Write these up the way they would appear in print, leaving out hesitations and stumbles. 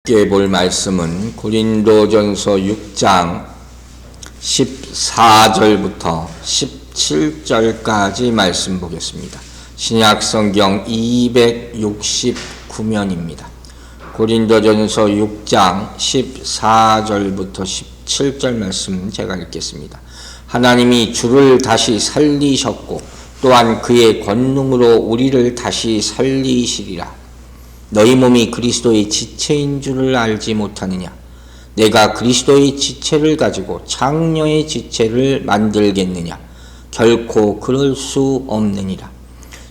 함께 볼 말씀은 고린도전서 6장 14절부터 17절까지 말씀 보겠습니다. 신약성경 269면입니다. 고린도전서 6장 14절부터 17절 말씀 제가 읽겠습니다. 하나님이 주를 다시 살리셨고 또한 그의 권능으로 우리를 다시 살리시리라. 너희 몸이 그리스도의 지체인 줄을 알지 못하느냐? 내가 그리스도의 지체를 가지고 장녀의 지체를 만들겠느냐? 결코 그럴 수 없느니라.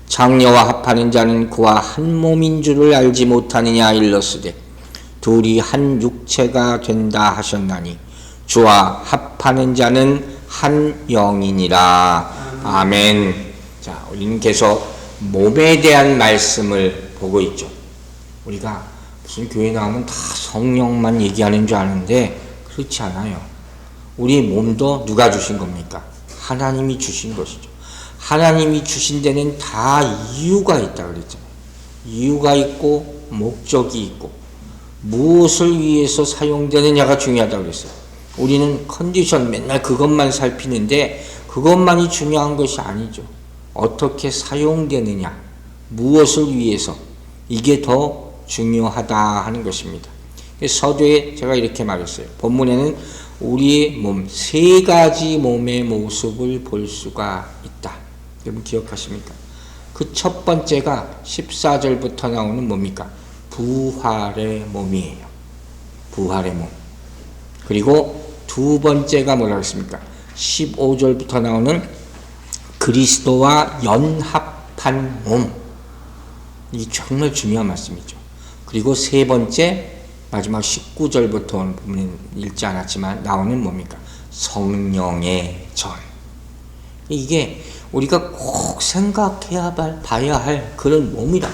장녀와 합하는 자는 그와 한 몸인 줄을 알지 못하느냐 일렀으되 둘이 한 육체가 된다 하셨나니 주와 합하는 자는 한 영이니라. 아멘. 자, 우리는 계속 몸에 대한 말씀을 보고 있죠. 우리가 무슨 교회 나오면 다 성령만 얘기하는 줄 아는데 그렇지 않아요. 우리 몸도 누가 주신 겁니까? 하나님이 주신 것이죠. 하나님이 주신 데는 다 이유가 있다 그랬잖아요. 이유가 있고 목적이 있고 무엇을 위해서 사용되느냐가 중요하다고 그랬어요. 우리는 컨디션 맨날 그것만 살피는데 그것만이 중요한 것이 아니죠. 어떻게 사용되느냐, 무엇을 위해서, 이게 더 중요하다 하는 것입니다. 서두에 제가 이렇게 말했어요. 본문에는 우리의 몸, 세 가지 몸의 모습을 볼 수가 있다. 여러분 기억하십니까? 그 첫 번째가 14절부터 나오는 뭡니까? 부활의 몸이에요. 부활의 몸. 그리고 두 번째가 뭐라고 했습니까? 15절부터 나오는 그리스도와 연합한 몸. 이게 정말 중요한 말씀이죠. 그리고 세 번째, 마지막 19절부터 보면 읽지 않았지만 나오는 뭡니까? 성령의 전. 이게 우리가 꼭 생각해야 봐야 할 그런 몸이다.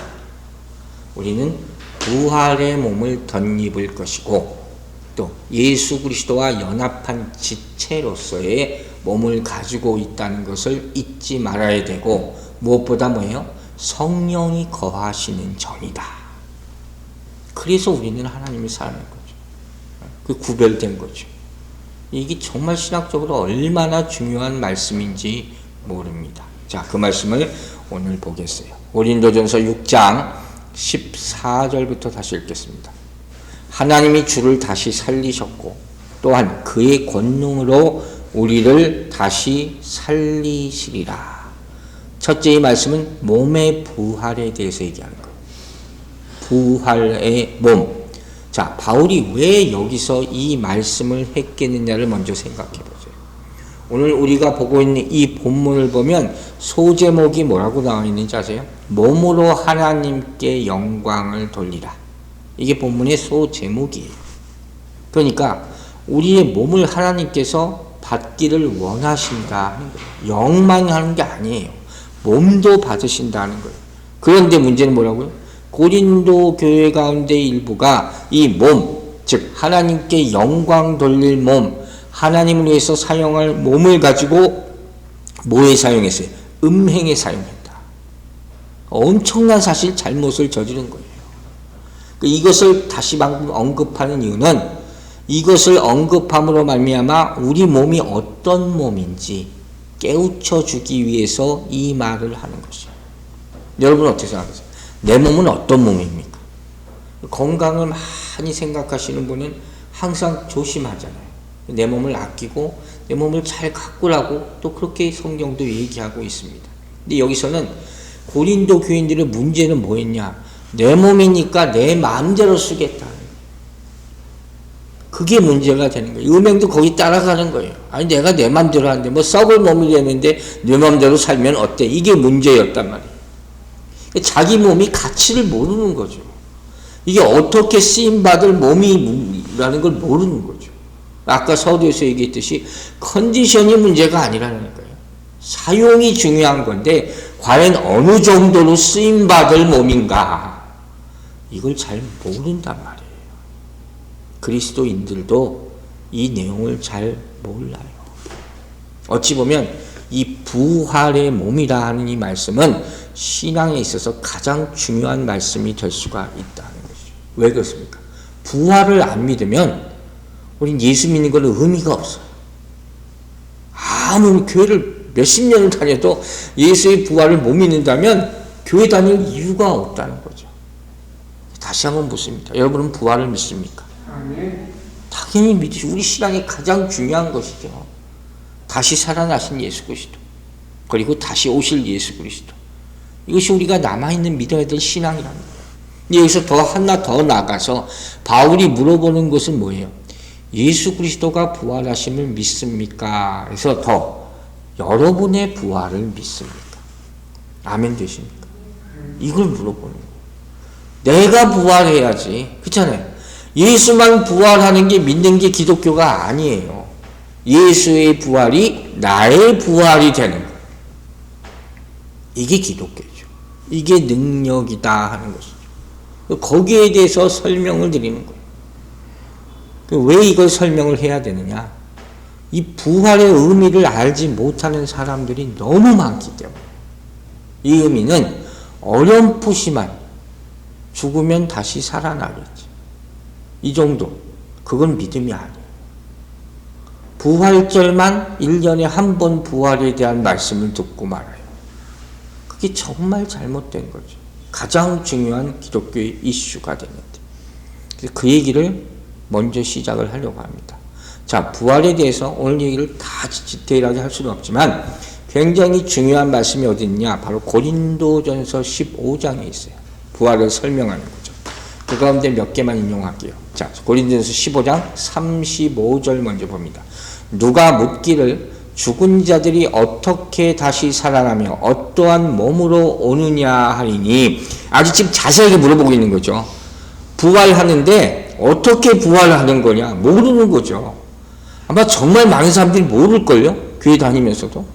우리는 부활의 몸을 덧입을 것이고 또 예수 그리스도와 연합한 지체로서의 몸을 가지고 있다는 것을 잊지 말아야 되고 무엇보다 뭐예요? 성령이 거하시는 전이다. 그래서 우리는 하나님을 사랑하는 거죠. 그 구별된 거죠. 이게 정말 신학적으로 얼마나 중요한 말씀인지 모릅니다. 자, 그 말씀을 오늘 보겠어요. 고린도전서 6장 14절부터 다시 읽겠습니다. 하나님이 주를 다시 살리셨고 또한 그의 권능으로 우리를 다시 살리시리라. 첫째의 말씀은 몸의 부활에 대해서 얘기하는 거예요. 부활의 몸. 자, 바울이 왜 여기서 이 말씀을 했겠느냐를 먼저 생각해 보세요. 오늘 우리가 보고 있는 이 본문을 보면 소제목이 뭐라고 나와 있는지 아세요? 몸으로 하나님께 영광을 돌리라. 이게 본문의 소제목이에요. 그러니까 우리의 몸을 하나님께서 받기를 원하신다 하는 거예요. 영만 하는 게 아니에요. 몸도 받으신다는 거예요. 그런데 문제는 뭐라고요? 고린도 교회 가운데 일부가 이 몸, 즉 하나님께 영광 돌릴 몸, 하나님을 위해서 사용할 몸을 가지고 뭐에 사용했어요? 음행에 사용했다. 엄청난 사실 잘못을 저지른 거예요. 이것을 다시 방금 언급하는 이유는 이것을 언급함으로 말미암아 우리 몸이 어떤 몸인지 깨우쳐 주기 위해서 이 말을 하는 것이에요. 여러분 어떻게 생각하세요? 내 몸은 어떤 몸입니까? 건강을 많이 생각하시는 분은 항상 조심하잖아요. 내 몸을 아끼고 내 몸을 잘 가꾸라고 또 그렇게 성경도 얘기하고 있습니다. 근데 여기서는 고린도 교인들의 문제는 뭐였냐? 내 몸이니까 내 마음대로 쓰겠다. 그게 문제가 되는 거예요. 음행도 거기 따라가는 거예요. 아니 내가 내 마음대로 하는데 뭐 썩을 몸이 되는데 내 마음대로 살면 어때? 이게 문제였단 말이에요. 자기 몸이 가치를 모르는 거죠. 이게 어떻게 쓰임받을 몸이라는 걸 모르는 거죠. 아까 서두에서 얘기했듯이 컨디션이 문제가 아니라는 거예요. 사용이 중요한 건데 과연 어느 정도로 쓰임받을 몸인가 이걸 잘 모른단 말이에요. 그리스도인들도 이 내용을 잘 몰라요. 어찌 보면 이 부활의 몸이라 하는 이 말씀은 신앙에 있어서 가장 중요한 말씀이 될 수가 있다는 것이죠. 왜 그렇습니까? 부활을 안 믿으면 우린 예수 믿는 건 의미가 없어요. 아무리 교회를 몇십 년을 다녀도 예수의 부활을 못 믿는다면 교회 다닐 이유가 없다는 거죠. 다시 한번 묻습니다. 여러분은 부활을 믿습니까? 당연히 믿으시. 우리 신앙의 가장 중요한 것이죠. 다시 살아나신 예수 그리스도, 그리고 다시 오실 예수 그리스도. 이것이 우리가 남아있는 믿어야 될 신앙이랍니다. 여기서 하나 더 나가서 바울이 물어보는 것은 뭐예요? 예수 그리스도가 부활하심을 믿습니까? 그래서 더 여러분의 부활을 믿습니까? 아멘 되십니까? 이걸 물어보는 거예요. 내가 부활해야지. 그렇잖아요. 예수만 부활하는 게 믿는 게 기독교가 아니에요. 예수의 부활이 나의 부활이 되는 거예요. 이게 기독교죠. 이게 능력이다 하는 것이죠. 거기에 대해서 설명을 드리는 거예요. 왜 이걸 설명을 해야 되느냐? 이 부활의 의미를 알지 못하는 사람들이 너무 많기 때문에. 이 의미는 어렴풋이만 죽으면 다시 살아나겠지. 이 정도. 그건 믿음이 아니에요. 부활절만 1년에 한 번 부활에 대한 말씀을 듣고 말아요. 그게 정말 잘못된 거죠. 가장 중요한 기독교의 이슈가 되는데. 그래서 그 얘기를 먼저 시작을 하려고 합니다. 자, 부활에 대해서 오늘 얘기를 다 디테일하게 할 수는 없지만 굉장히 중요한 말씀이 어디 있냐? 바로 고린도전서 15장에 있어요. 부활을 설명하는 거죠. 그 가운데 몇 개만 인용할게요. 자, 고린도전서 15장 35절 먼저 봅니다. 누가 묻기를 죽은 자들이 어떻게 다시 살아나며 어떠한 몸으로 오느냐 하리니, 아주 지금 자세하게 물어보고 있는 거죠. 부활하는데 어떻게 부활하는 거냐 모르는 거죠. 아마 정말 많은 사람들이 모를걸요. 교회 다니면서도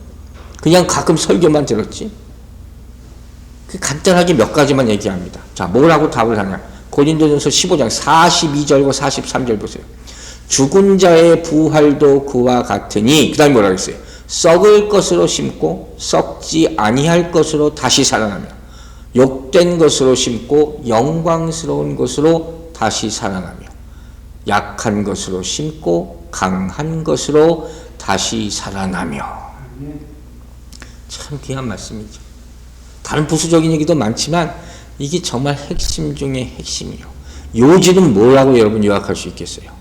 그냥 가끔 설교만 들었지. 간단하게 몇 가지만 얘기합니다. 자, 뭐라고 답을 하냐? 고린도전서 15장 42절과 43절 보세요. 죽은 자의 부활도 그와 같으니, 그 다음에 뭐라고 했어요? 썩을 것으로 심고 썩지 아니할 것으로 다시 살아나며 욕된 것으로 심고 영광스러운 것으로 다시 살아나며 약한 것으로 심고 강한 것으로 다시 살아나며. 참 귀한 말씀이죠. 다른 부수적인 얘기도 많지만 이게 정말 핵심 중에 핵심이에요. 요지는 뭐라고 여러분 요약할 수 있겠어요?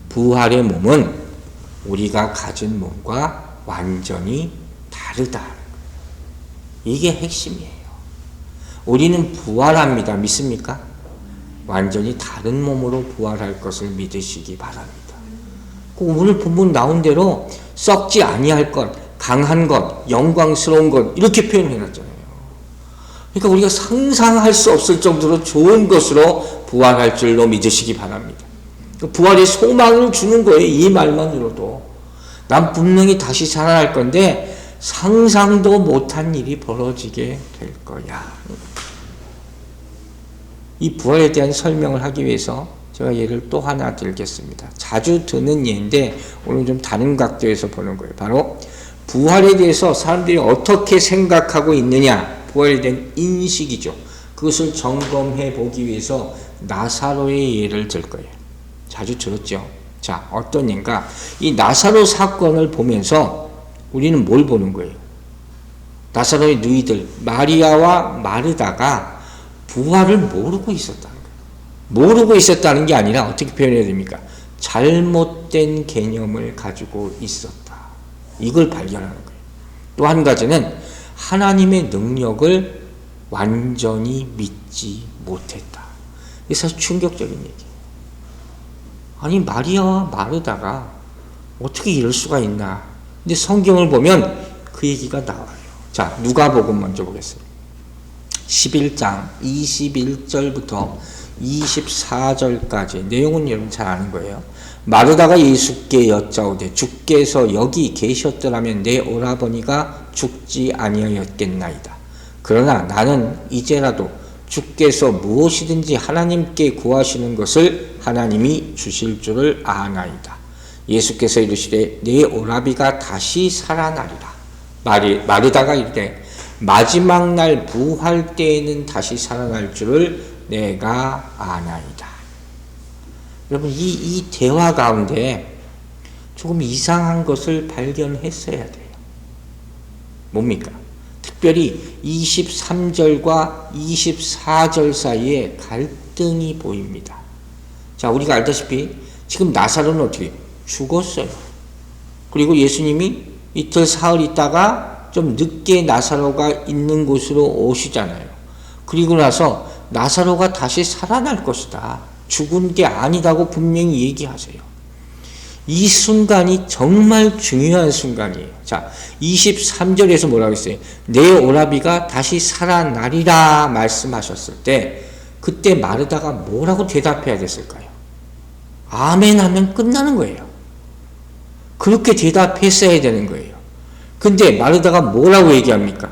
부활의 몸은 우리가 가진 몸과 완전히 다르다. 이게 핵심이에요. 우리는 부활합니다. 믿습니까? 완전히 다른 몸으로 부활할 것을 믿으시기 바랍니다. 오늘 본문 나온 대로 썩지 아니할 것, 강한 것, 영광스러운 것 이렇게 표현해놨잖아요. 그러니까 우리가 상상할 수 없을 정도로 좋은 것으로 부활할 줄로 믿으시기 바랍니다. 부활의 소망을 주는 거예요. 이 말만으로도. 난 분명히 다시 살아날 건데 상상도 못한 일이 벌어지게 될 거야. 이 부활에 대한 설명을 하기 위해서 제가 예를 또 하나 들겠습니다. 자주 드는 예인데 오늘 좀 다른 각도에서 보는 거예요. 바로 부활에 대해서 사람들이 어떻게 생각하고 있느냐, 부활에 대한 인식이죠. 그것을 점검해 보기 위해서 나사로의 예를 들 거예요. 자주 들었죠. 자, 어떤 예인가? 이 나사로 사건을 보면서 우리는 뭘 보는 거예요? 나사로의 누이들 마리아와 마르다가 부활을 모르고 있었다는 거예요. 모르고 있었다는 게 아니라 어떻게 표현해야 됩니까? 잘못된 개념을 가지고 있었다. 이걸 발견하는 거예요. 또 한 가지는 하나님의 능력을 완전히 믿지 못했다. 이게 사실 충격적인 얘기예요. 아니, 마리아와 마르다가 어떻게 이럴 수가 있나. 근데 성경을 보면 그 얘기가 나와요. 자, 누가복음 먼저 보겠습니다. 11장 21절부터 24절까지 내용은 여러분 잘 아는 거예요. 마르다가 예수께 여짜오되 주께서 여기 계셨더라면 내 오라버니가 죽지 아니하였겠나이다. 그러나 나는 이제라도 주께서 무엇이든지 하나님께 구하시는 것을 하나님이 주실 줄을 아나이다. 예수께서 이르시되 내 오라비가 다시 살아나리라. 마르다가 이르되 마지막 날 부활 때에는 다시 살아날 줄을 내가 아나이다. 여러분, 이 대화 가운데 조금 이상한 것을 발견했어야 돼요. 뭡니까? 특별히 23절과 24절 사이에 갈등이 보입니다. 자, 우리가 알다시피 지금 나사로는 어떻게 죽었어요. 그리고 예수님이 이틀 사흘 있다가 좀 늦게 나사로가 있는 곳으로 오시잖아요. 그리고 나서 나사로가 다시 살아날 것이다. 죽은 게 아니다고 분명히 얘기하세요. 이 순간이 정말 중요한 순간이에요. 자, 23절에서 뭐라고 했어요? 내 오라비가 다시 살아나리라 말씀하셨을 때 그때 마르다가 뭐라고 대답해야 됐을까요? 아멘 하면 끝나는 거예요. 그렇게 대답했어야 되는 거예요. 근데 마르다가 뭐라고 얘기합니까?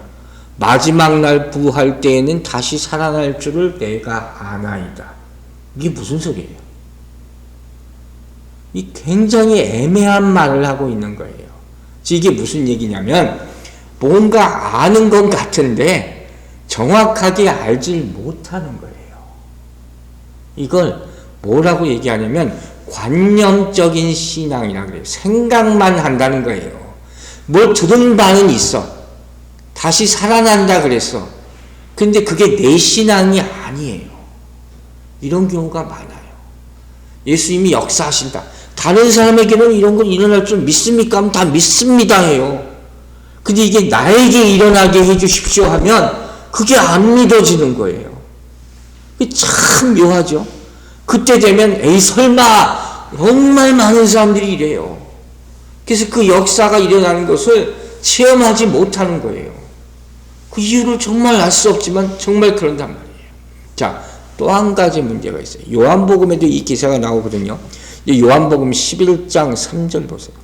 마지막 날 부활 때에는 다시 살아날 줄을 내가 아나이다. 이게 무슨 소리예요? 이 굉장히 애매한 말을 하고 있는 거예요. 이게 무슨 얘기냐면 뭔가 아는 것 같은데 정확하게 알질 못하는 거예요. 이걸 뭐라고 얘기하냐면 관념적인 신앙이라고 그래요. 생각만 한다는 거예요. 뭘 들은 바는 있어. 다시 살아난다 그랬어. 근데 그게 내 신앙이 아니에요. 이런 경우가 많아요. 예수님이 역사하신다. 다른 사람에게는 이런 건 일어날 줄 믿습니까? 하면 다 믿습니다 해요. 근데 이게 나에게 일어나게 해주십시오 하면 그게 안 믿어지는 거예요. 참 묘하죠. 그때 되면 에이 설마 정말 많은 사람들이 이래요. 그래서 그 역사가 일어나는 것을 체험하지 못하는 거예요. 그 이유를 정말 알 수 없지만 정말 그런단 말이에요. 자, 또 한 가지 문제가 있어요. 요한복음에도 이 기사가 나오거든요. 요한복음 11장 3절 보세요.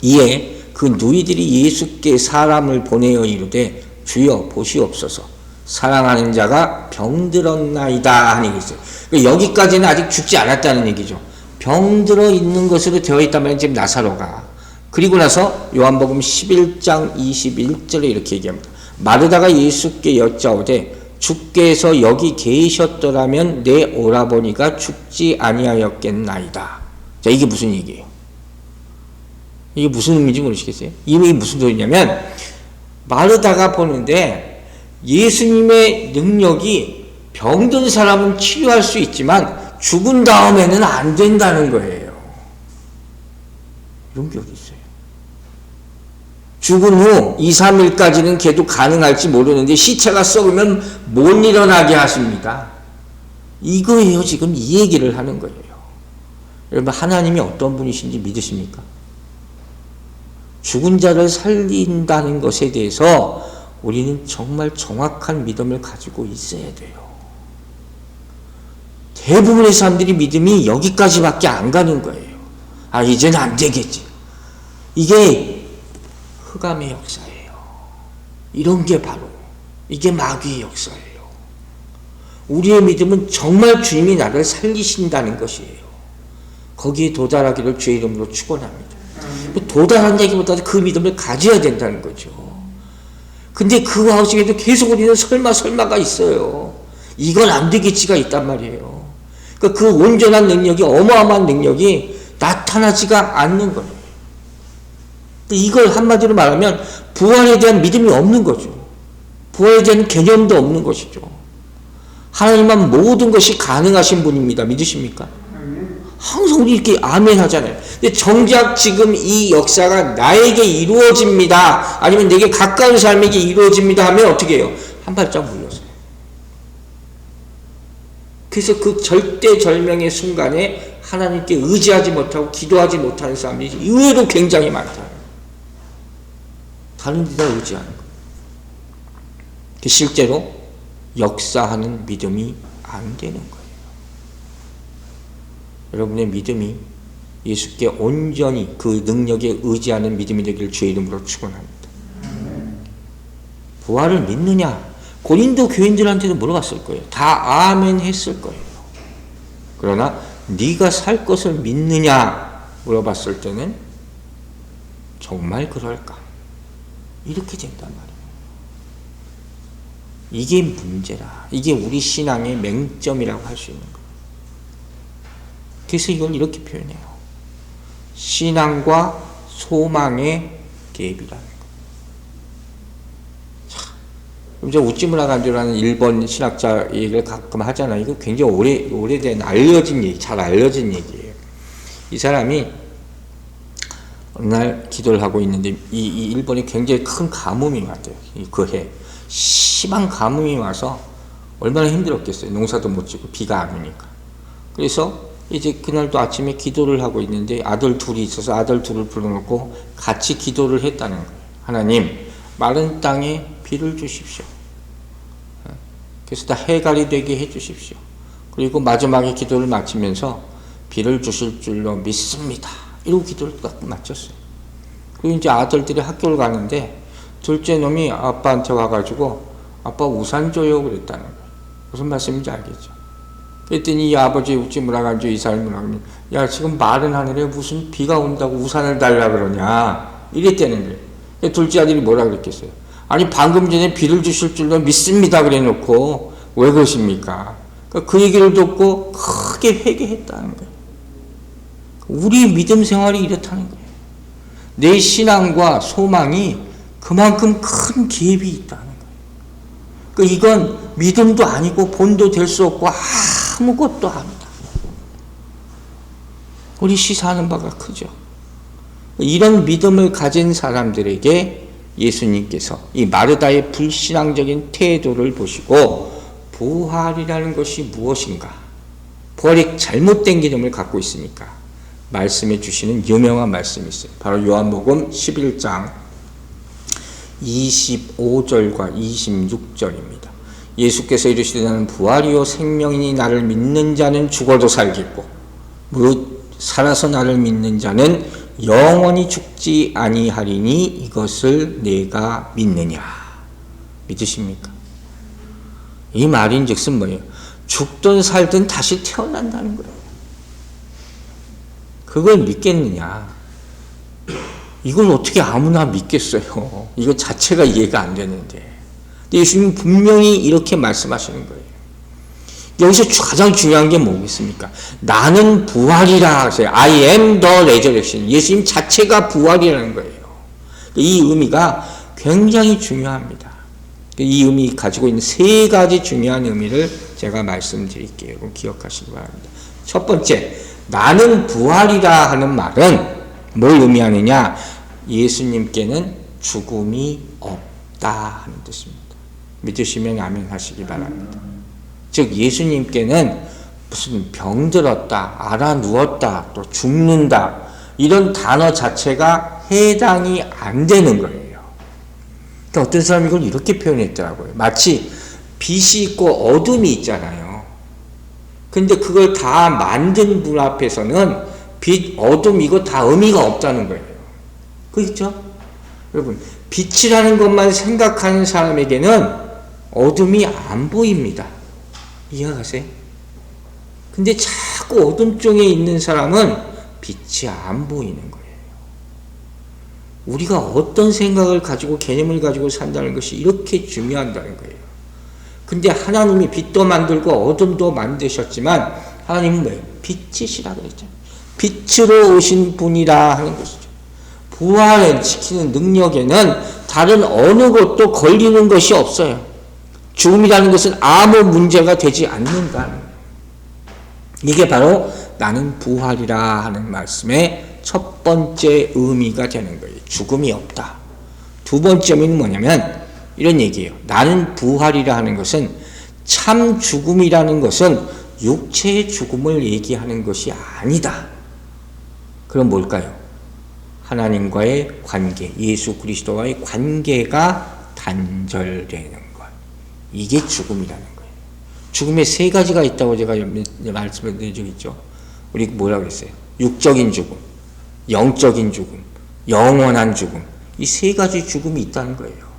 이에 그 누이들이 예수께 사람을 보내어 이르되 주여 보시옵소서 사랑하는 자가 병들었나이다 하니 있어요. 여기까지는 아직 죽지 않았다는 얘기죠. 병들어 있는 것으로 되어 있다면 지금 나사로가. 그리고 나서 요한복음 11장 21절에 이렇게 얘기합니다. 마르다가 예수께 여짜오되 주께서 여기 계셨더라면 내 오라버니가 죽지 아니하였겠나이다. 자, 이게 무슨 얘기예요? 이게 무슨 의미인지 모르시겠어요? 이게 무슨 소리냐면 마르다가 보는데 예수님의 능력이 병든 사람은 치료할 수 있지만 죽은 다음에는 안 된다는 거예요. 이런 게 어디 있어요? 죽은 후 2, 3일까지는 걔도 가능할지 모르는데 시체가 썩으면 못 일어나게 하십니다. 이거예요. 지금 이 얘기를 하는 거예요. 여러분, 하나님이 어떤 분이신지 믿으십니까? 죽은 자를 살린다는 것에 대해서 우리는 정말 정확한 믿음을 가지고 있어야 돼요. 대부분의 사람들이 믿음이 여기까지밖에 안 가는 거예요. 아, 이제는 안 되겠지. 이게 흑암의 역사예요. 이런 게 바로 이게 마귀의 역사예요. 우리의 믿음은 정말 주님이 나를 살리신다는 것이에요. 거기에 도달하기를 주의 이름으로 축원합니다. 도달한 얘기보다도 그 믿음을 가져야 된다는 거죠. 근데 그 와중에도 계속 우리는 설마가 있어요. 이건 안 되겠지가 있단 말이에요. 그러니까 그 온전한 능력이, 어마어마한 능력이 나타나지가 않는 거예요. 이걸 한마디로 말하면 부활에 대한 믿음이 없는 거죠. 부활에 대한 개념도 없는 것이죠. 하나님만 모든 것이 가능하신 분입니다. 믿으십니까? 항상 우리 이렇게 아멘 하잖아요. 근데 정작 지금 이 역사가 나에게 이루어집니다. 아니면 내게 가까운 사람에게 이루어집니다 하면 어떻게 해요? 한 발짝 물러서요. 그래서 그 절대절명의 순간에 하나님께 의지하지 못하고 기도하지 못하는 사람들이 의외로 굉장히 많다. 다른 데다 의지하는 거예요. 실제로 역사하는 믿음이 안 되는 거예요. 여러분의 믿음이 예수께 온전히 그 능력에 의지하는 믿음이 되기를 주의 이름으로 축원합니다. 부활을 믿느냐? 고린도 교인들한테도 물어봤을 거예요. 다 아멘 했을 거예요. 그러나 네가 살 것을 믿느냐 물어봤을 때는 정말 그럴까? 이렇게 된단 말이에요. 이게 문제라. 이게 우리 신앙의 맹점이라고 할 수 있는 거예요. 그래서 이걸 이렇게 표현해요. 신앙과 소망의 갭이라는 거. 이제 우찌무라 간조라는 일본 신학자 얘기를 가끔 하잖아요. 이거 굉장히 오래된 알려진 얘기, 잘 알려진 얘기예요. 이 사람이 어느 날 기도를 하고 있는데 이 일본이 굉장히 큰 가뭄이 왔대요. 그 해 심한 가뭄이 와서 얼마나 힘들었겠어요. 농사도 못 짓고 비가 안 오니까. 그래서 이제 그날도 아침에 기도를 하고 있는데 아들 둘이 있어서 아들 둘을 불러놓고 같이 기도를 했다는 거예요. 하나님, 마른 땅에 비를 주십시오. 그래서 다 해갈이 되게 해주십시오. 그리고 마지막에 기도를 마치면서 비를 주실 줄로 믿습니다. 이러고 기도를 딱 마쳤어요. 그리고 이제 아들들이 학교를 가는데 둘째 놈이 아빠한테 와가지고 아빠 우산 줘요 그랬다는 거예요. 무슨 말씀인지 알겠죠? 그랬더니 이 아버지 우찌무라 간조 이 사람이 뭐라고 야 지금 마른 하늘에 무슨 비가 온다고 우산을 달라 그러냐 이랬다는 거예요. 둘째 아들이 뭐라 그랬겠어요? 아니 방금 전에 비를 주실 줄로 믿습니다 그래 놓고 왜 그러십니까? 그 얘기를 듣고 크게 회개했다는 거예요. 우리 믿음 생활이 이렇다는 거예요. 내 신앙과 소망이 그만큼 큰 갭이 있다는 거예요. 이건 믿음도 아니고 본도 될 수 없고 아무것도 아니다. 우리 시사하는 바가 크죠. 이런 믿음을 가진 사람들에게 예수님께서 이 마르다의 불신앙적인 태도를 보시고 부활이라는 것이 무엇인가, 부활이 잘못된 개념을 갖고 있으니까 말씀해 주시는 유명한 말씀이 있어요. 바로 요한복음 11장 25절과 26절입니다. 예수께서 이르시되 나는 부활이요 생명이니 나를 믿는 자는 죽어도 살겠고 무릇 살아서 나를 믿는 자는 영원히 죽지 아니하리니 이것을 내가 믿느냐. 믿으십니까? 이 말인즉슨 뭐예요? 죽든 살든 다시 태어난다는 거예요. 그걸 믿겠느냐? 이걸 어떻게 아무나 믿겠어요? 이거 자체가 이해가 안 되는데. 근데 예수님은 분명히 이렇게 말씀하시는 거예요. 여기서 가장 중요한 게 뭐겠습니까? 나는 부활이라 하세요. I am the resurrection. 예수님 자체가 부활이라는 거예요. 이 의미가 굉장히 중요합니다. 이 의미 가지고 있는 세 가지 중요한 의미를 제가 말씀드릴게요. 기억하시기 바랍니다. 첫 번째, 나는 부활이라 하는 말은 뭘 의미하느냐? 예수님께는 죽음이 없다 하는 뜻입니다. 믿으시면 아멘 하시기 바랍니다. 즉 예수님께는 무슨 병들었다, 알아 누웠다, 또 죽는다 이런 단어 자체가 해당이 안 되는 거예요. 그러니까 어떤 사람이 이걸 이렇게 표현했더라고요. 마치 빛이 있고 어둠이 있잖아요. 근데 그걸 다 만든 분 앞에서는 빛, 어둠 이거 다 의미가 없다는 거예요. 그렇죠? 여러분, 빛이라는 것만 생각하는 사람에게는 어둠이 안 보입니다. 이해가세요? 근데 자꾸 어둠 쪽에 있는 사람은 빛이 안 보이는 거예요. 우리가 어떤 생각을 가지고 개념을 가지고 산다는 것이 이렇게 중요하다는 거예요. 근데 하나님이 빛도 만들고 어둠도 만드셨지만 하나님은 뭐예요? 빛이시라 그랬죠. 빛으로 오신 분이라 하는 것이죠. 부활을 지키는 능력에는 다른 어느 것도 걸리는 것이 없어요. 죽음이라는 것은 아무 문제가 되지 않는다는 거예요. 이게 바로 나는 부활이라 하는 말씀의 첫 번째 의미가 되는 거예요. 죽음이 없다. 두 번째 의미는 뭐냐면 이런 얘기예요. 나는 부활이라 하는 것은 참 죽음이라는 것은 육체의 죽음을 얘기하는 것이 아니다. 그럼 뭘까요? 하나님과의 관계, 예수 그리스도와의 관계가 단절되는 것. 이게 죽음이라는 거예요. 죽음에 세 가지가 있다고 제가 말씀을 드린 적 있죠. 우리 뭐라 그랬어요? 육적인 죽음, 영적인 죽음, 영원한 죽음. 이 세 가지 죽음이 있다는 거예요.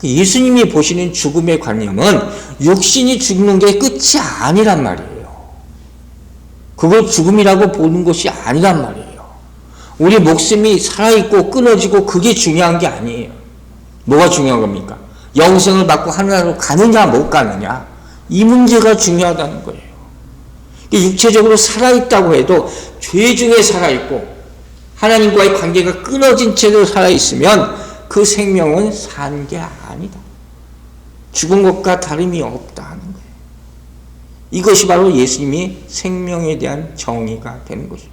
예수님이 보시는 죽음의 관념은 육신이 죽는 게 끝이 아니란 말이에요. 그걸 죽음이라고 보는 것이 아니란 말이에요. 우리 목숨이 살아있고 끊어지고 그게 중요한 게 아니에요. 뭐가 중요한 겁니까? 영생을 받고 하늘나라로 가느냐 못 가느냐 이 문제가 중요하다는 거예요. 육체적으로 살아있다고 해도 죄 중에 살아있고 하나님과의 관계가 끊어진 채로 살아있으면 그 생명은 산 게 아니다. 죽은 것과 다름이 없다 하는 거예요. 이것이 바로 예수님이 생명에 대한 정의가 되는 것이죠.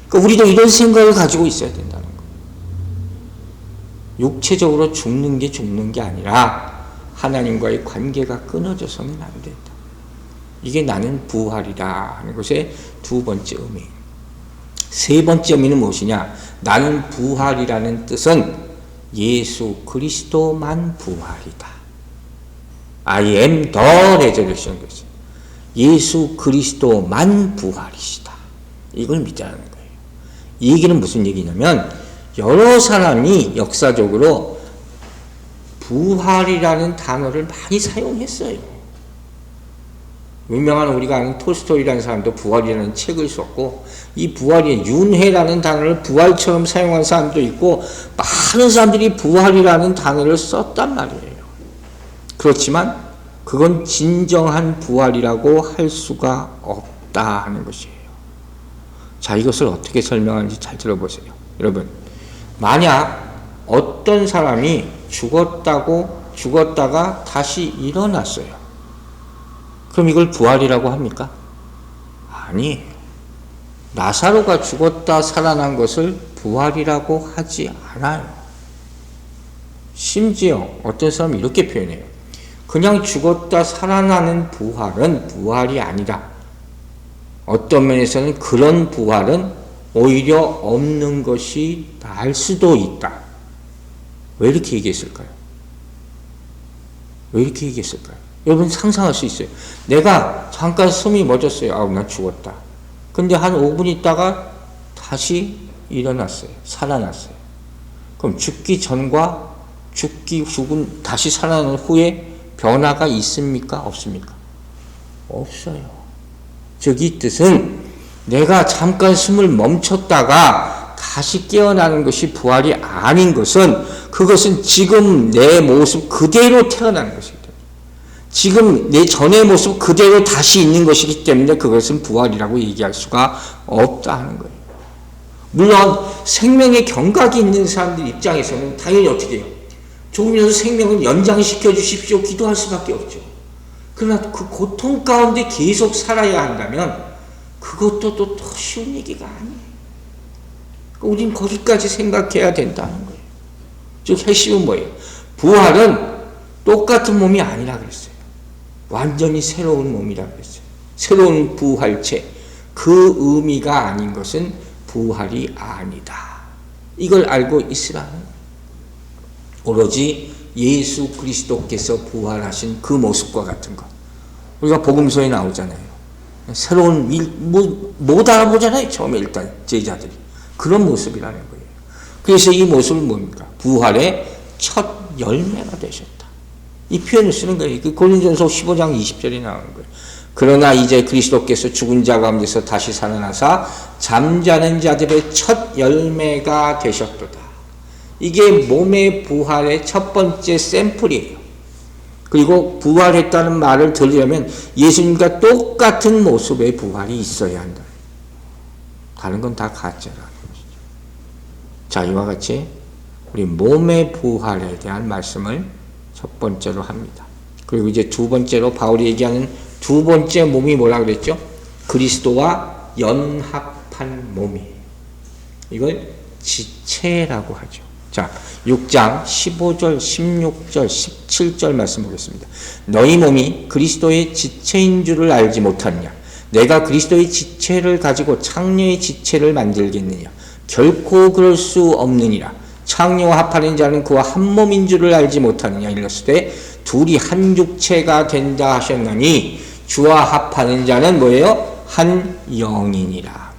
그러니까 우리도 이런 생각을 가지고 있어야 된다는 거예요. 육체적으로 죽는 게 아니라 하나님과의 관계가 끊어져서는 안 된다. 이게 나는 부활이다 하는 것의 두 번째 의미. 세 번째 의미는 무엇이냐? 나는 부활이라는 뜻은 예수 그리스도만 부활이다. I am the resurrection. 예수 그리스도만 부활이시다. 이걸 믿자는 거예요. 이 얘기는 무슨 얘기냐면 여러 사람이 역사적으로 부활이라는 단어를 많이 사용했어요. 유명한 우리가 아는 톨스토이라는 사람도 부활이라는 책을 썼고, 이 부활이 윤회라는 단어를 부활처럼 사용한 사람도 있고, 많은 사람들이 부활이라는 단어를 썼단 말이에요. 그렇지만 그건 진정한 부활이라고 할 수가 없다 하는 것이에요. 자, 이것을 어떻게 설명하는지 잘 들어보세요. 여러분, 만약 어떤 사람이 죽었다가 다시 일어났어요. 그럼 이걸 부활이라고 합니까? 아니에요. 나사로가 죽었다 살아난 것을 부활이라고 하지 않아요. 심지어 어떤 사람이 이렇게 표현해요. 그냥 죽었다 살아나는 부활은 부활이 아니다. 어떤 면에서는 그런 부활은 오히려 없는 것이 나을 수도 있다. 왜 이렇게 얘기했을까요? 왜 이렇게 얘기했을까요? 여러분 상상할 수 있어요. 내가 잠깐 숨이 멎었어요. 아우, 나 죽었다. 근데 한 5분 있다가 다시 일어났어요. 살아났어요. 그럼 죽기 전과 죽음 다시 살아난 후에 변화가 있습니까? 없습니까? 없어요. 즉 이 뜻은 내가 잠깐 숨을 멈췄다가 다시 깨어나는 것이 부활이 아닌 것은, 그것은 지금 내 모습 그대로 태어나는 것이기 때문에, 지금 내 전의 모습 그대로 다시 있는 것이기 때문에 그것은 부활이라고 얘기할 수가 없다 하는 거예요. 물론 생명의 경각이 있는 사람들 입장에서는 당연히 어떻게 해요? 조금이라도 생명을 연장시켜 주십시오. 기도할 수밖에 없죠. 그러나 그 고통 가운데 계속 살아야 한다면 그것도 또 더 쉬운 얘기가 아니에요. 우린 거기까지 생각해야 된다는 거예요. 즉 핵심은 뭐예요? 부활은 똑같은 몸이 아니라 그랬어요. 완전히 새로운 몸이라 그랬어요. 새로운 부활체. 그 의미가 아닌 것은 부활이 아니다. 이걸 알고 있으라는 거예요. 오로지 예수 그리스도께서 부활하신 그 모습과 같은 것. 우리가 복음서에 나오잖아요. 새로운 못 알아보잖아요. 처음에 일단 제자들이. 그런 모습이라는 거예요. 그래서 이 모습은 뭡니까? 부활의 첫 열매가 되셨다. 이 표현을 쓰는 거예요. 고린도전서 15장 20절에 나오는 거예요. 그러나 이제 그리스도께서 죽은 자 가운데서 다시 살아나사 잠자는 자들의 첫 열매가 되셨도다. 이게 몸의 부활의 첫 번째 샘플이에요. 그리고 부활했다는 말을 들으려면 예수님과 똑같은 모습의 부활이 있어야 한다. 다른 건 다 가짜라는 것이죠. 자, 이와 같이 우리 몸의 부활에 대한 말씀을 첫 번째로 합니다. 그리고 이제 두 번째로 바울이 얘기하는 두 번째 몸이 뭐라 그랬죠? 그리스도와 연합한 몸이에요. 이걸 지체라고 하죠. 자, 6장 15절, 16절, 17절 말씀 보겠습니다. 너희 몸이 그리스도의 지체인 줄을 알지 못하느냐? 내가 그리스도의 지체를 가지고 창녀의 지체를 만들겠느냐? 결코 그럴 수 없느니라. 창녀와 합하는 자는 그와 한 몸인 줄을 알지 못하느냐? 이랬을 둘이 한 육체가 된다 하셨나니 주와 합하는 자는 뭐예요? 한 영이니라.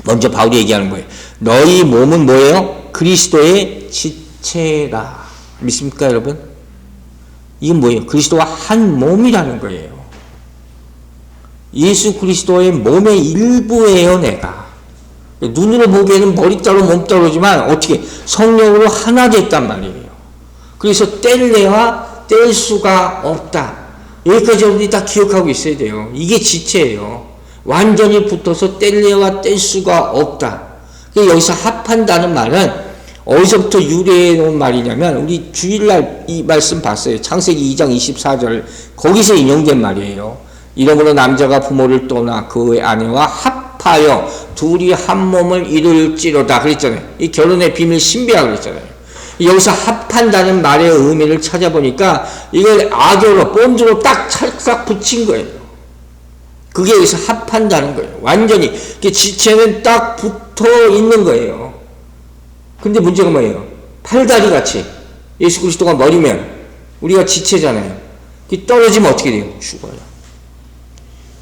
먼저 바울이 얘기하는 거예요. 너희 몸은 뭐예요? 그리스도의 지체라. 믿습니까, 여러분? 이건 뭐예요? 그리스도와 한 몸이라는 거예요. 예수 그리스도의 몸의 일부예요, 내가. 눈으로 보기에는 머리 따로 몸 따로지만 어떻게 성령으로 하나 됐단 말이에요. 그래서 뗄래야 뗄 수가 없다. 여기까지 여러분이 다 기억하고 있어야 돼요. 이게 지체예요. 완전히 붙어서 뗄래야 뗄 수가 없다. 여기서 합한다는 말은 어디서부터 유래해 놓은 말이냐면 우리 주일날 이 말씀 봤어요. 창세기 2장 24절 거기서 인용된 말이에요. 이러므로 남자가 부모를 떠나 그의 아내와 합하여 둘이 한 몸을 이룰지로다 그랬잖아요. 이 결혼의 비밀 신비라 그랬잖아요. 여기서 합한다는 말의 의미를 찾아보니까 이걸 악어로 본드로 딱 찰싹 붙인 거예요. 그게 여기서 합한다는 거예요. 완전히 지체는 딱 붙어 있는 거예요. 근데 문제가 뭐예요? 팔다리 같이 예수 그리스도가 머리면 우리가 지체잖아요. 떨어지면 어떻게 돼요?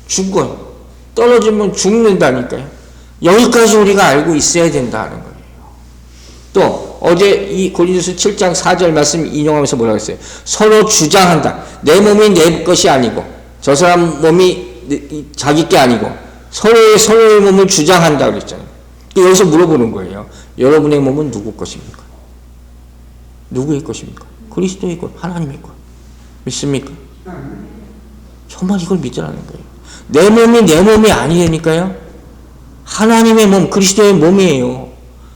죽어요. 떨어지면 죽는다니까요. 여기까지 우리가 알고 있어야 된다는 거예요. 또 어제 이 고린도서 7장 4절 말씀 인용하면서 뭐라고 했어요? 서로 주장한다. 내 몸이 내 것이 아니고 저 사람 몸이 자기 게 아니고 서로의 몸을 주장한다 그랬잖아요. 여기서 물어보는 거예요. 여러분의 몸은 누구 것입니까? 누구의 것입니까? 그리스도의 것, 하나님의 것. 믿습니까? 정말 이걸 믿으라는 거예요. 내 몸이 내 몸이 아니라니까요. 하나님의 몸, 그리스도의 몸이에요.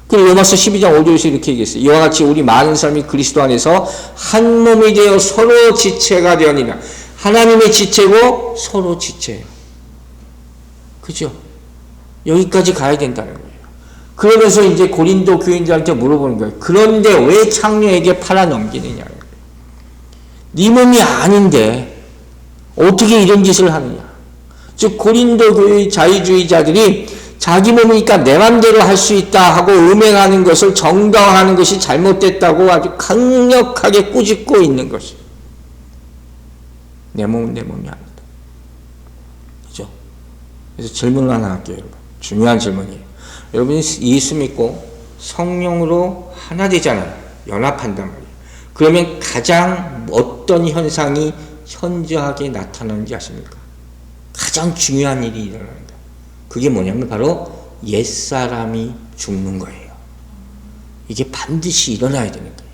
그리고 로마서 12장 5절에서 이렇게 얘기했어요. 이와 같이 우리 많은 사람이 그리스도 안에서 한 몸이 되어 서로 지체가 되었느니라. 하나님의 지체고 서로 지체예요. 그죠? 여기까지 가야 된다는 거예요. 그러면서 이제 고린도 교인들한테 물어보는 거예요. 그런데 왜 창녀에게 팔아넘기느냐. 네 몸이 아닌데 어떻게 이런 짓을 하느냐. 즉 고린도 교회 자유주의자들이 자기 몸이니까 내 맘대로 할 수 있다 하고 음행하는 것을 정당화하는 것이 잘못됐다고 아주 강력하게 꾸짖고 있는 것이에요. 내 몸은 내 몸이 아니다. 그죠? 그래서 질문을 하나 할게요, 여러분. 중요한 질문이에요. 여러분이 예수 믿고 성령으로 하나 되잖아요. 연합한단 말이에요. 그러면 가장 어떤 현상이 현저하게 나타나는지 아십니까? 가장 중요한 일이 일어납니다. 그게 뭐냐면 바로 옛사람이 죽는 거예요. 이게 반드시 일어나야 되는 거예요.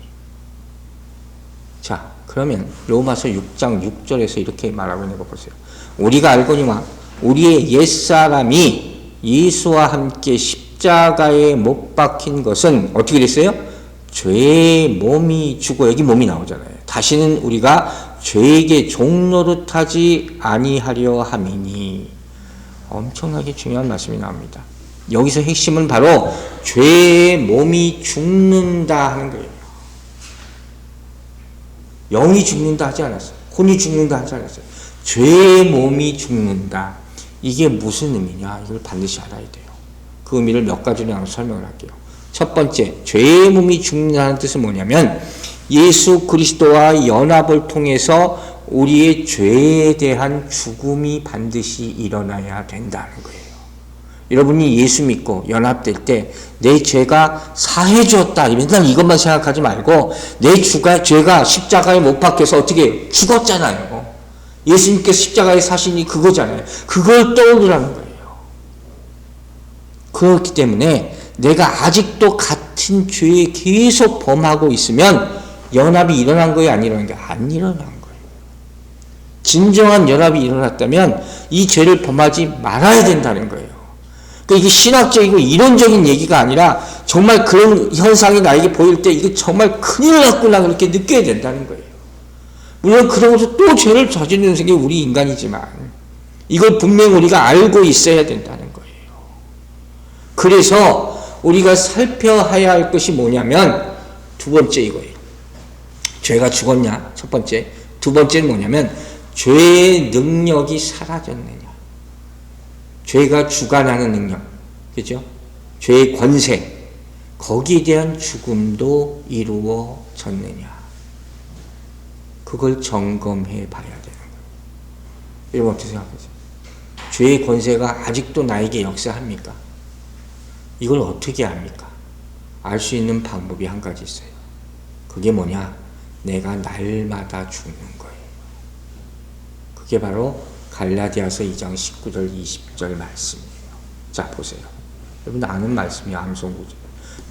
자, 그러면 로마서 6장 6절에서 이렇게 말하고 있는 거 보세요. 우리가 알거니와 우리의 옛사람이 예수와 함께 십자가에 못 박힌 것은 어떻게 됐어요? 죄의 몸이 죽어. 여기 몸이 나오잖아요. 다시는 우리가 죄에게 종노릇하지 아니하려 함이니. 엄청나게 중요한 말씀이 나옵니다. 여기서 핵심은 바로 죄의 몸이 죽는다 하는 거예요. 영이 죽는다 하지 않았어요. 혼이 죽는다 하지 않았어요. 죄의 몸이 죽는다. 이게 무슨 의미냐? 이걸 반드시 알아야 돼요. 그 의미를 몇 가지로 나눠서 설명을 할게요. 첫 번째, 죄의 몸이 죽는다는 뜻은 뭐냐면 예수 그리스도와 연합을 통해서 우리의 죄에 대한 죽음이 반드시 일어나야 된다는 거예요. 여러분이 예수 믿고 연합될 때 내 죄가 사해졌다. 맨날 이것만 생각하지 말고 내 죄가 십자가에 못 박혀서 어떻게 죽었잖아요. 예수님께서 십자가에 사신이 그거잖아요. 그걸 떠올리라는 거예요. 그렇기 때문에 내가 아직도 같은 죄에 계속 범하고 있으면 연합이 일어난 거예요? 안 일어난 거예요? 안 일어난 거예요. 진정한 연합이 일어났다면 이 죄를 범하지 말아야 된다는 거예요. 그러니까 이게 신학적이고 이론적인 얘기가 아니라 정말 그런 현상이 나에게 보일 때 이게 정말 큰일 났구나 그렇게 느껴야 된다는 거예요. 물론 그러면서 또 죄를 저지르는 게 우리 인간이지만 이걸 분명히 우리가 알고 있어야 된다는 거예요. 그래서 우리가 살펴야 할 것이 뭐냐면 두 번째 이거예요. 죄가 죽었냐? 첫 번째. 두 번째는 뭐냐면 죄의 능력이 사라졌느냐. 죄가 주관하는 능력. 그죠? 죄의 권세. 거기에 대한 죽음도 이루어졌느냐. 그걸 점검해 봐야 되는 거예요. 여러분 어떻게 생각하세요? 죄의 권세가 아직도 나에게 역사합니까? 이걸 어떻게 압니까? 알 수 있는 방법이 한 가지 있어요. 그게 뭐냐? 내가 날마다 죽는 거예요. 그게 바로 갈라디아서 2장 19절 20절 말씀이에요. 자 보세요. 여러분 아는 말씀이 암송구죠.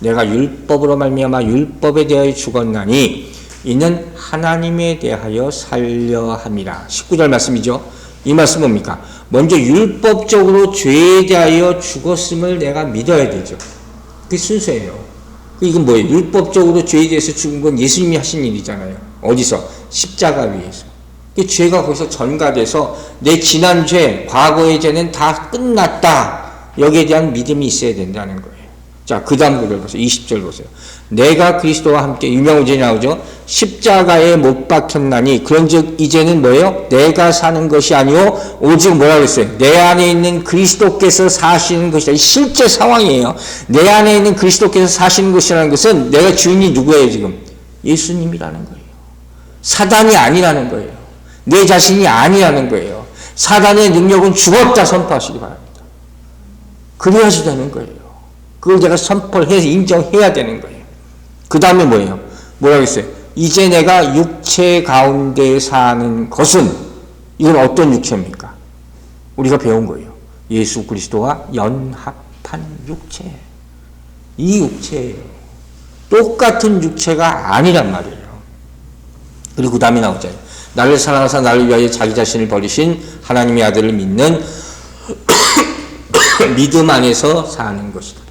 내가 율법으로 말미암아 율법에 대하여 죽었나니 이는 하나님에 대하여 살려 함이라. 19절 말씀이죠. 이 말씀 뭡니까? 먼저 율법적으로 죄에 대하여 죽었음을 내가 믿어야 되죠. 그게 순서예요. 이건 뭐예요? 율법적으로 죄에 대해서 죽은 건 예수님이 하신 일이잖아요. 어디서? 십자가 위에서. 그 죄가 거기서 전가돼서 내 지난 죄, 과거의 죄는 다 끝났다. 여기에 대한 믿음이 있어야 된다는 거예요. 자, 그 다음 구절 보세요. 20절 보세요. 내가 그리스도와 함께 유명우전이 나오죠. 십자가에 못 박혔나니 그런즉 이제는 뭐예요? 내가 사는 것이 아니오 오직 뭐라 그랬어요? 내 안에 있는 그리스도께서 사시는 것이다. 실제 상황이에요. 내 안에 있는 그리스도께서 사시는 것이라는 것은 내가 주인이 누구예요 지금? 예수님이라는 거예요. 사단이 아니라는 거예요. 내 자신이 아니라는 거예요. 사단의 능력은 죽었다 선포하시기 바랍니다. 그래야지 되는 거예요. 그걸 제가 선포를 해서 인정해야 되는 거예요. 그 다음에 뭐예요? 뭐라고 했어요? 이제 내가 육체 가운데 사는 것은, 이건 어떤 육체입니까? 우리가 배운 거예요. 예수 그리스도와 연합한 육체. 이 육체예요. 똑같은 육체가 아니란 말이에요. 그리고 그 다음에 나오잖아요. 나를 사랑하사 나를 위하여 자기 자신을 버리신 하나님의 아들을 믿는 믿음 안에서 사는 것이다.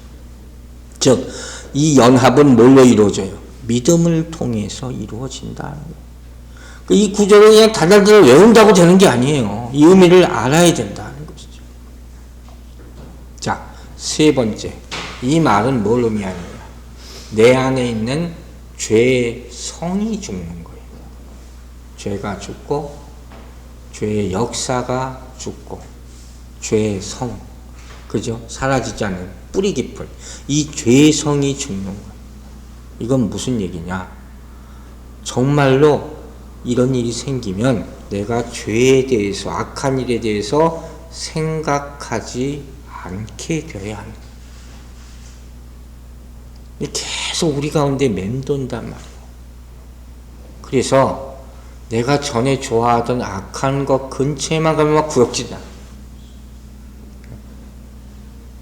즉, 이 연합은 뭘로 이루어져요? 믿음을 통해서 이루어진다는 거예요. 이 구절을 그냥 달달달 외운다고 되는 게 아니에요. 이 의미를 알아야 된다는 것이죠. 자, 세 번째. 이 말은 뭘 의미하느냐? 내 안에 있는 죄의 성이 죽는 거예요. 죄가 죽고, 죄의 역사가 죽고, 죄의 성, 그죠? 사라지지 않는 뿌리 깊은 이 죄의 성이 죽는 거예요. 이건 무슨 얘기냐? 정말로 이런 일이 생기면 내가 죄에 대해서, 악한 일에 대해서 생각하지 않게 되어야 합니다. 계속 우리 가운데 맴돈단 말이에요. 그래서 내가 전에 좋아하던 악한 것 근처에만 가면 막 구역질이야.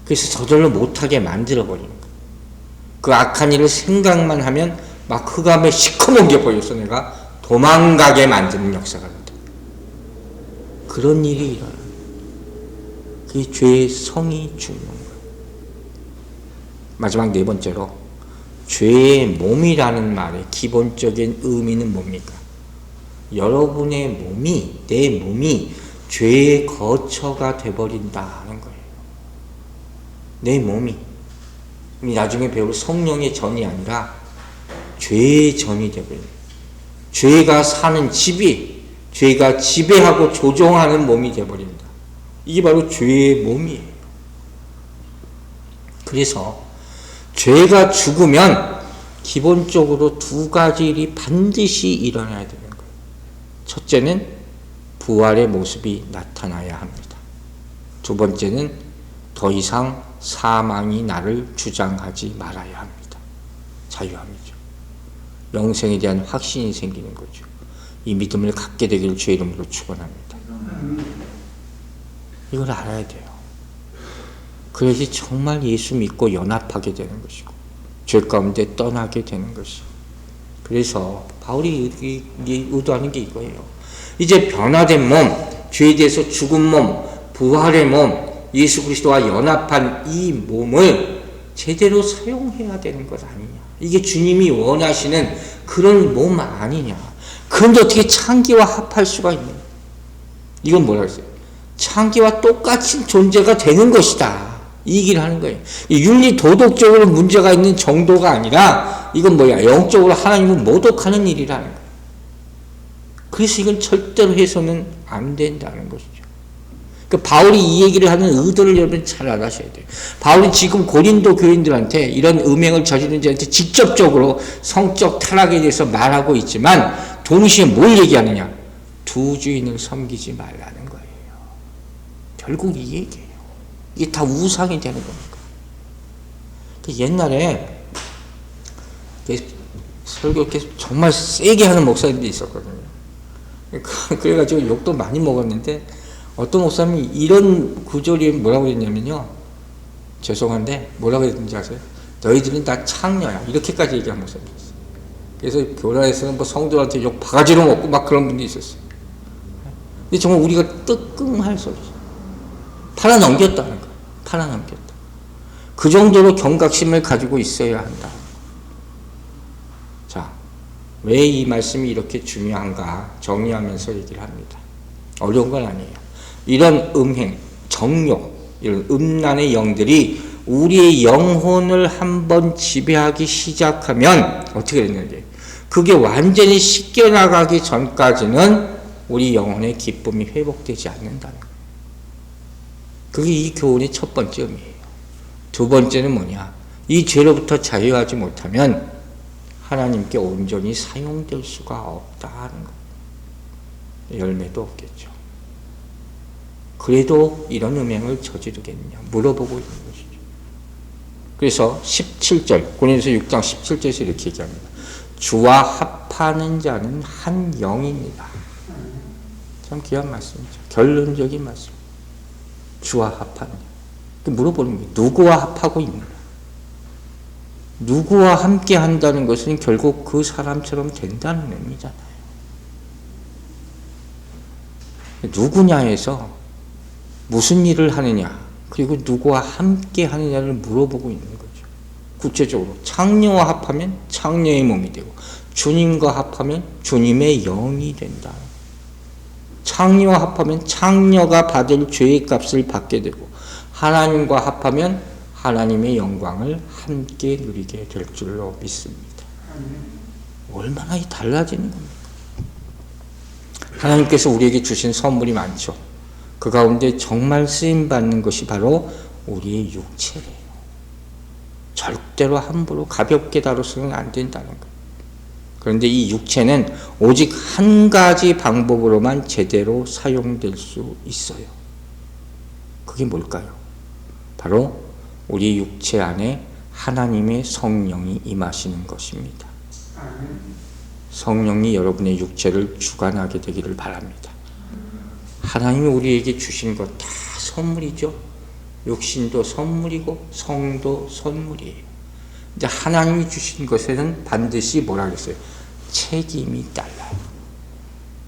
그래서 저절로 못하게 만들어버리는 거예요. 그 악한 일을 생각만 하면 막 흑암에 시커멓게 보여서 내가 도망가게 만드는 역사가 된다. 그런 일이 일어나요. 그게 죄의 성이 죽는 거예요. 마지막 네 번째로, 죄의 몸이라는 말의 기본적인 의미는 뭡니까? 여러분의 몸이, 내 몸이 죄의 거처가 돼버린다는 거예요. 내 몸이 나중에 배울 성령의 전이 아니라 죄의 전이 되버려요. 죄가 사는 집이, 죄가 지배하고 조종하는 몸이 되버린다. 이게 바로 죄의 몸이에요. 그래서 죄가 죽으면 기본적으로 두 가지 일이 반드시 일어나야 되는 거예요. 첫째는 부활의 모습이 나타나야 합니다. 두 번째는 더 이상 사망이 나를 주장하지 말아야 합니다. 자유함이죠. 영생에 대한 확신이 생기는 거죠. 이 믿음을 갖게 되기를 주의 이름으로 축원합니다. 이걸 알아야 돼요. 그래야지 정말 예수 믿고 연합하게 되는 것이고 죄 가운데 떠나게 되는 것이고. 그래서 바울이 의도하는 게 이거예요. 이제 변화된 몸, 죄에 대해서 죽은 몸, 부활의 몸, 예수 그리스도와 연합한 이 몸을 제대로 사용해야 되는 것 아니냐. 이게 주님이 원하시는 그런 몸 아니냐. 그런데 어떻게 창기와 합할 수가 있냐. 이건 뭐라고 했어요? 창기와 똑같은 존재가 되는 것이다. 이 얘기를 하는 거예요. 윤리 도덕적으로 문제가 있는 정도가 아니라 이건 뭐야? 영적으로 하나님을 모독하는 일이라는 거예요. 그래서 이건 절대로 해서는 안 된다는 것이죠. 바울이 이 얘기를 하는 의도를 여러분 잘 알아셔야 돼요. 바울이 지금 고린도 교인들한테 이런 음행을 저지른 자한테 직접적으로 성적 타락에 대해서 말하고 있지만 동시에 뭘 얘기하느냐? 두 주인을 섬기지 말라는 거예요. 결국 이 얘기예요. 이게 다 우상이 되는 겁니다. 옛날에 설교 계속 정말 세게 하는 목사님들이 있었거든요. 그래가지고 욕도 많이 먹었는데 어떤 목사님이 이런 구절이 뭐라고 했냐면요. 죄송한데 뭐라고 했는지 아세요? 너희들은 다 창녀야. 이렇게까지 얘기한 목사님이 있어요. 그래서 교단에서는 뭐 성도한테 욕 바가지로 먹고 막 그런 분들이 있었어요. 근데 정말 우리가 뜨끔할 소리죠. 팔아넘겼다는 거예요. 팔아넘겼다. 그 정도로 경각심을 가지고 있어야 한다. 자, 왜 이 말씀이 이렇게 중요한가 정리하면서 얘기를 합니다. 어려운 건 아니에요. 이런 음행, 정욕, 이런 음란의 영들이 우리의 영혼을 한번 지배하기 시작하면 어떻게 되는지, 그게 완전히 씻겨나가기 전까지는 우리 영혼의 기쁨이 회복되지 않는다는 거예요. 그게 이 교훈의 첫 번째 의미예요. 두 번째는 뭐냐? 이 죄로부터 자유하지 못하면 하나님께 온전히 사용될 수가 없다는 거예요. 열매도 없겠죠. 그래도 이런 음행을 저지르겠냐 물어보고 있는 것이죠. 그래서 17절, 고린도서 6장 17절에서 이렇게 얘기합니다. 주와 합하는 자는 한 영입니다. 참 귀한 말씀이죠. 결론적인 말씀. 주와 합하는 자. 물어보는 거예요. 누구와 합하고 있느냐? 누구와 함께 한다는 것은 결국 그 사람처럼 된다는 의미잖아요. 누구냐에서 무슨 일을 하느냐, 그리고 누구와 함께 하느냐를 물어보고 있는 거죠. 구체적으로 창녀와 합하면 창녀의 몸이 되고, 주님과 합하면 주님의 영이 된다. 창녀와 합하면 창녀가 받을 죄의 값을 받게 되고, 하나님과 합하면 하나님의 영광을 함께 누리게 될 줄로 믿습니다. 얼마나 달라지는 겁니까? 하나님께서 우리에게 주신 선물이 많죠. 그 가운데 정말 쓰임받는 것이 바로 우리의 육체래요. 절대로 함부로 가볍게 다뤄서는 안 된다는 거예요. 그런데 이 육체는 오직 한 가지 방법으로만 제대로 사용될 수 있어요. 그게 뭘까요? 바로 우리 육체 안에 하나님의 성령이 임하시는 것입니다. 성령이 여러분의 육체를 주관하게 되기를 바랍니다. 하나님이 우리에게 주신 것 다 선물이죠. 육신도 선물이고 성도 선물이에요. 이제 하나님이 주신 것에는 반드시 뭐라 그랬어요? 책임이 따라요.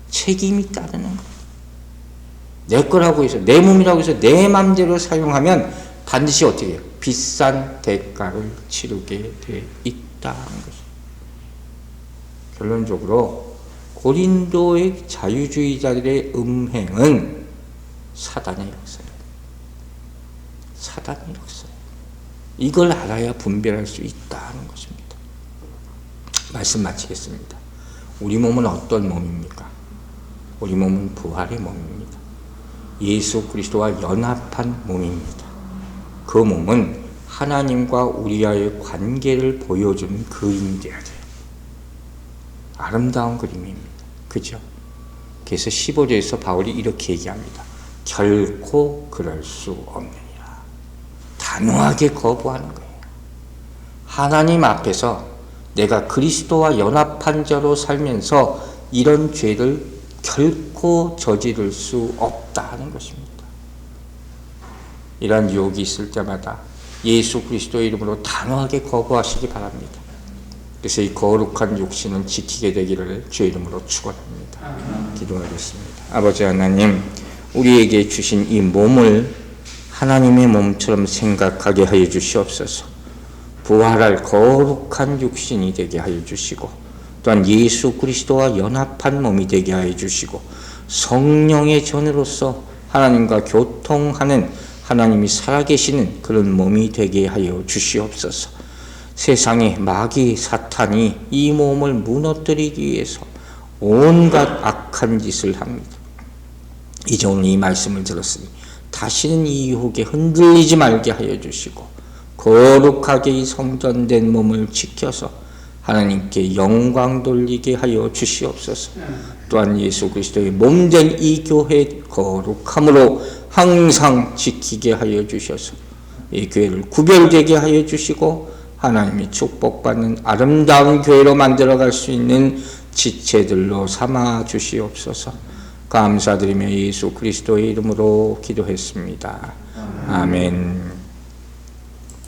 책임이 따르는 거예요. 내 거라고 해서, 내 몸이라고 해서 내 마음대로 사용하면 반드시 어떻게 해요? 비싼 대가를 치르게 돼 있다는 것이죠. 결론적으로 고린도의 자유주의자들의 음행은 사단의 역사예요. 사단의 역사예요. 이걸 알아야 분별할 수 있다는 것입니다. 말씀 마치겠습니다. 우리 몸은 어떤 몸입니까? 우리 몸은 부활의 몸입니다. 예수 그리스도와 연합한 몸입니다. 그 몸은 하나님과 우리와의 관계를 보여주는 그림이 되어야 돼요. 아름다운 그림입니다. 그죠? 그래서 15절에서 바울이 이렇게 얘기합니다. 결코 그럴 수 없느니라. 단호하게 거부하는 거예요. 하나님 앞에서 내가 그리스도와 연합한 자로 살면서 이런 죄를 결코 저지를 수 없다는 것입니다. 이런 유혹이 있을 때마다 예수 그리스도의 이름으로 단호하게 거부하시기 바랍니다. 그래서 이 거룩한 육신을 지키게 되기를 주의 이름으로 축원합니다. 기도하겠습니다. 아버지 하나님, 우리에게 주신 이 몸을 하나님의 몸처럼 생각하게 하여 주시옵소서. 부활할 거룩한 육신이 되게 하여 주시고, 또한 예수 그리스도와 연합한 몸이 되게 하여 주시고, 성령의 전으로서 하나님과 교통하는, 하나님이 살아계시는 그런 몸이 되게 하여 주시옵소서. 세상에 마귀 사탄이 이 몸을 무너뜨리기 위해서 온갖 악한 짓을 합니다. 이제 오늘 이 말씀을 들었으니 다시는 이 유혹에 흔들리지 말게 하여 주시고, 거룩하게 이 성전된 몸을 지켜서 하나님께 영광 돌리게 하여 주시옵소서. 또한 예수 그리스도의 몸된 이 교회의 거룩함으로 항상 지키게 하여 주셔서 이 교회를 구별되게 하여 주시고, 하나님이 축복받는 아름다운 교회로 만들어갈 수 있는 지체들로 삼아 주시옵소서. 감사드리며 예수 그리스도의 이름으로 기도했습니다. 아멘.